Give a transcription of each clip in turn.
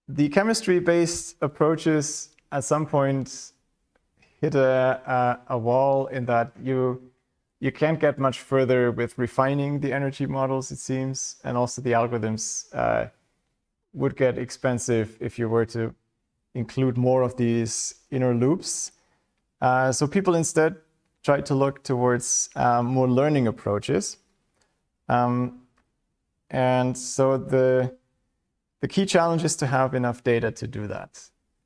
The chemistry-based approaches at some point hit a wall in that you can't get much further with refining the energy models, it seems, and also the algorithms would get expensive if you were to include more of these inner loops. So people instead try to look towards more learning approaches. And so the key challenge is to have enough data to do that.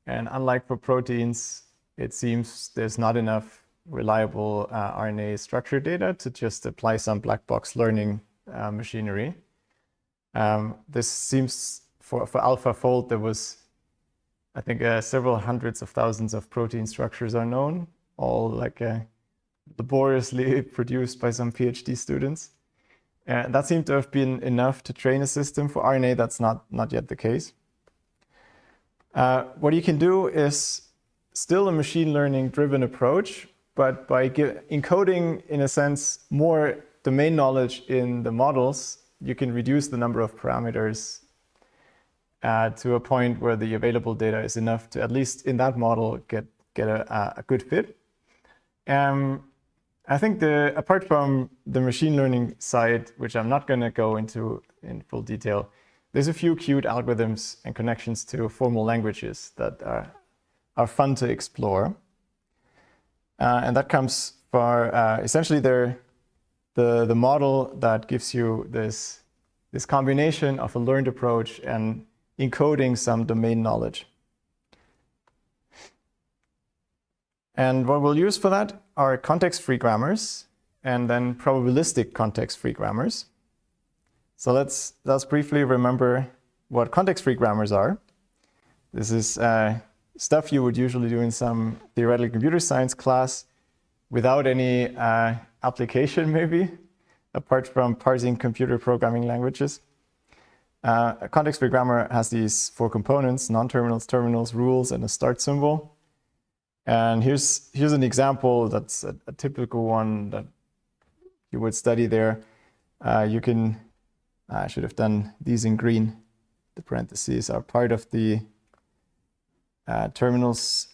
And unlike for proteins, it seems there's not enough reliable RNA structure data to just apply some black box learning machinery. This seems for AlphaFold, there was, I think, several hundreds of thousands of protein structures are known, all like laboriously produced by some PhD students. That seemed to have been enough to train a system. For RNA, that's not yet the case. What you can do is still a machine learning driven approach, but by encoding, in a sense, more domain knowledge in the models, you can reduce the number of parameters to a point where the available data is enough to, at least in that model, get a good fit. I think apart from the machine learning side, which I'm not going to go into in full detail, there's a few cute algorithms and connections to formal languages that are fun to explore. And that comes for essentially the model that gives you this combination of a learned approach and encoding some domain knowledge. And what we'll use for that are context-free grammars and then probabilistic context-free grammars. So let's briefly remember what context-free grammars are. This is stuff you would usually do in some theoretical computer science class without any application, maybe, apart from parsing computer programming languages. A context-free grammar has these four components: non-terminals, terminals, rules, and a start symbol. And here's an example that's a typical one that you would study there. I should have done these in green. The parentheses are part of the terminals.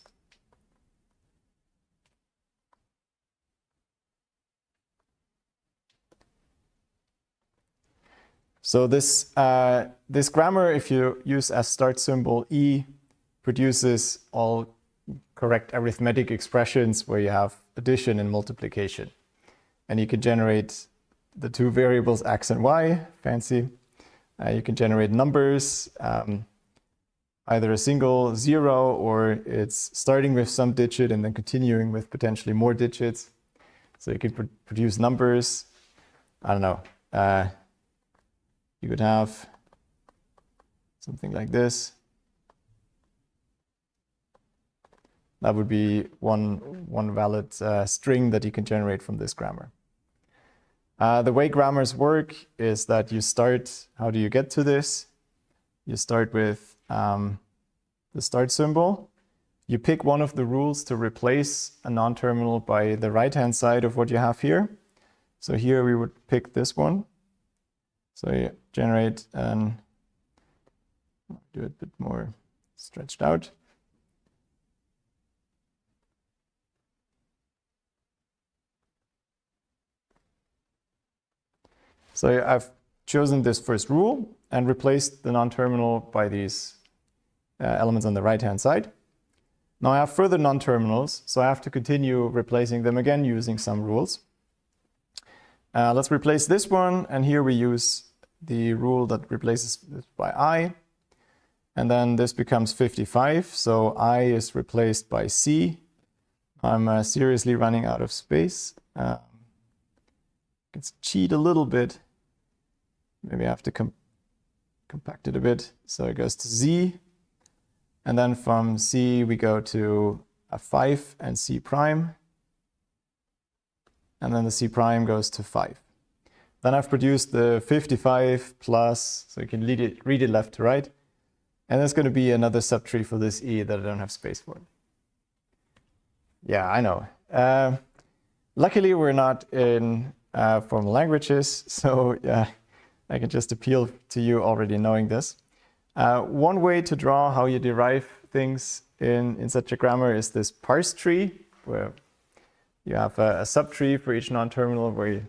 So this grammar, if you use as start symbol E, produces all correct arithmetic expressions where you have addition and multiplication. And you can generate the two variables x and y, fancy. You can generate numbers, either a single zero or it's starting with some digit and then continuing with potentially more digits. So you can produce numbers. I don't know. You could have something like this. That would be one valid string that you can generate from this grammar. The way grammars work is that you start, how do you get to this? You start with the start symbol. You pick one of the rules to replace a non-terminal by the right-hand side of what you have here. So here we would pick this one. So you generate do it a bit more stretched out. So I've chosen this first rule and replaced the non-terminal by these elements on the right-hand side. Now I have further non-terminals, so I have to continue replacing them again using some rules. Let's replace this one, and here we use the rule that replaces this by I. And then this becomes 55, so I is replaced by C. I'm seriously running out of space. Let's cheat a little bit. Maybe I have to compact it a bit. So it goes to Z. And then from C, we go to a 5 and C prime. And then the C prime goes to 5. Then I've produced the 55 plus, so you can read it left to right. And there's going to be another subtree for this E that I don't have space for. Yeah, I know. Luckily, we're not in formal languages, so yeah, I can just appeal to you already knowing this. One way to draw how you derive things in such a grammar is this parse tree, where you have a subtree for each non-terminal where you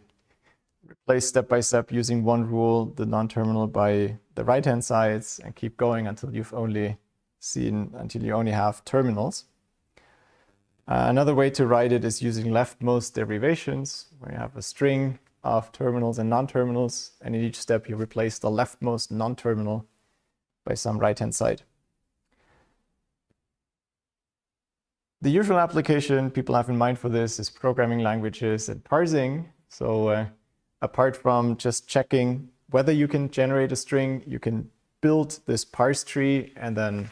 replace step by step using one rule the non-terminal by the right-hand sides and keep going until you only have terminals. Another way to write it is using leftmost derivations, where you have a string of terminals and non-terminals, and in each step you replace the leftmost non-terminal by some right-hand side. The usual application people have in mind for this is programming languages and parsing. So apart from just checking whether you can generate a string, you can build this parse tree and then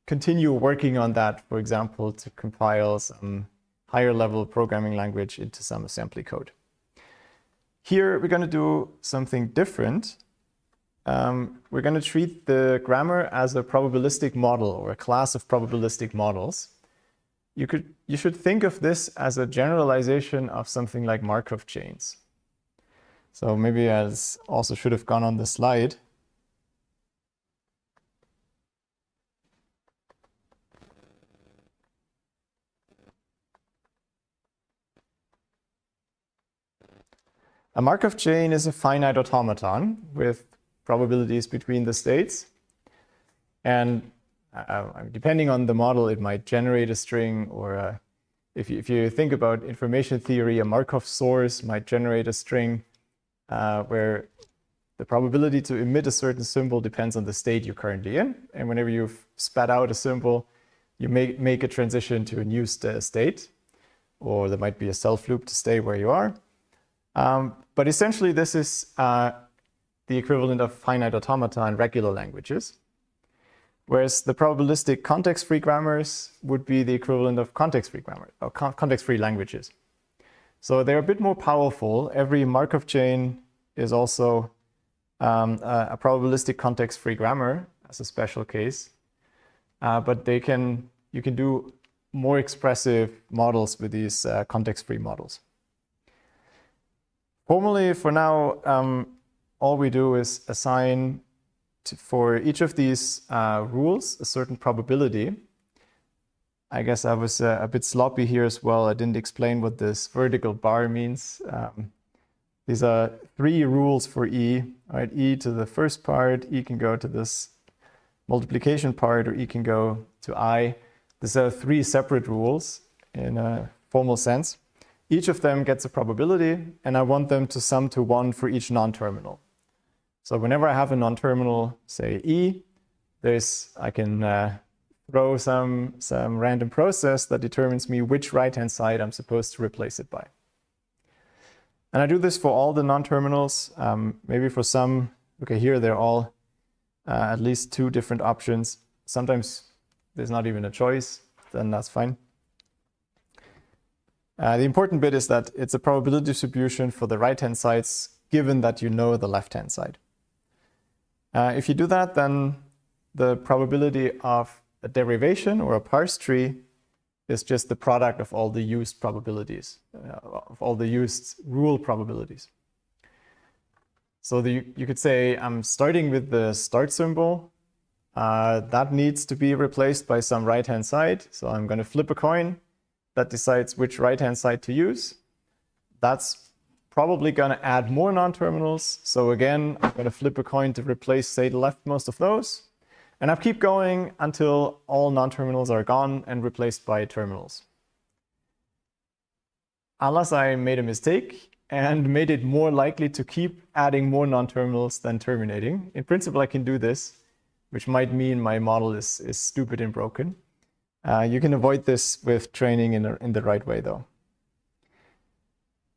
continue working on that, for example, to compile some higher level programming language into some assembly code. Here we're going to do something different. We're going to treat the grammar as a probabilistic model or a class of probabilistic models. You should think of this as a generalization of something like Markov chains. So maybe I also should have gone on the slide. A Markov chain is a finite automaton with probabilities between the states. And depending on the model, it might generate a string, or if you think about information theory, a Markov source might generate a string where the probability to emit a certain symbol depends on the state you're currently in. And whenever you've spat out a symbol, you make a transition to a new state, or there might be a self loop to stay where you are. But essentially, this is the equivalent of finite automata in regular languages, whereas the probabilistic context-free grammars would be the equivalent of context-free grammar or context-free languages. So they're a bit more powerful. Every Markov chain is also a probabilistic context-free grammar as a special case, but you can do more expressive models with these context-free models. Formally, for now, all we do is assign for each of these rules a certain probability. I guess I was a bit sloppy here as well. I didn't explain what this vertical bar means. These are 3 rules for E. All right, E to the first part, E can go to this multiplication part, or E can go to I. These are 3 separate rules in a formal sense. Each of them gets a probability, and I want them to sum to 1 for each non-terminal. So whenever I have a non-terminal, say E, I can throw some random process that determines me which right-hand side I'm supposed to replace it by. And I do this for all the non-terminals. Maybe for some, okay, here they're all at least 2 different options. Sometimes there's not even a choice, then that's fine. The important bit is that it's a probability distribution for the right-hand sides, given that you know the left-hand side. If you do that, then the probability of a derivation or a parse tree is just the product of all the used probabilities, of all the used rule probabilities. So you could say I'm starting with the start symbol. That needs to be replaced by some right-hand side. So I'm going to flip a coin that decides which right-hand side to use. That's probably going to add more non-terminals. So again, I'm going to flip a coin to replace, say, the leftmost of those. And I keep going until all non-terminals are gone and replaced by terminals. Unless I made a mistake and made it more likely to keep adding more non-terminals than terminating. In principle, I can do this, which might mean my model is stupid and broken. You can avoid this with training in the right way, though.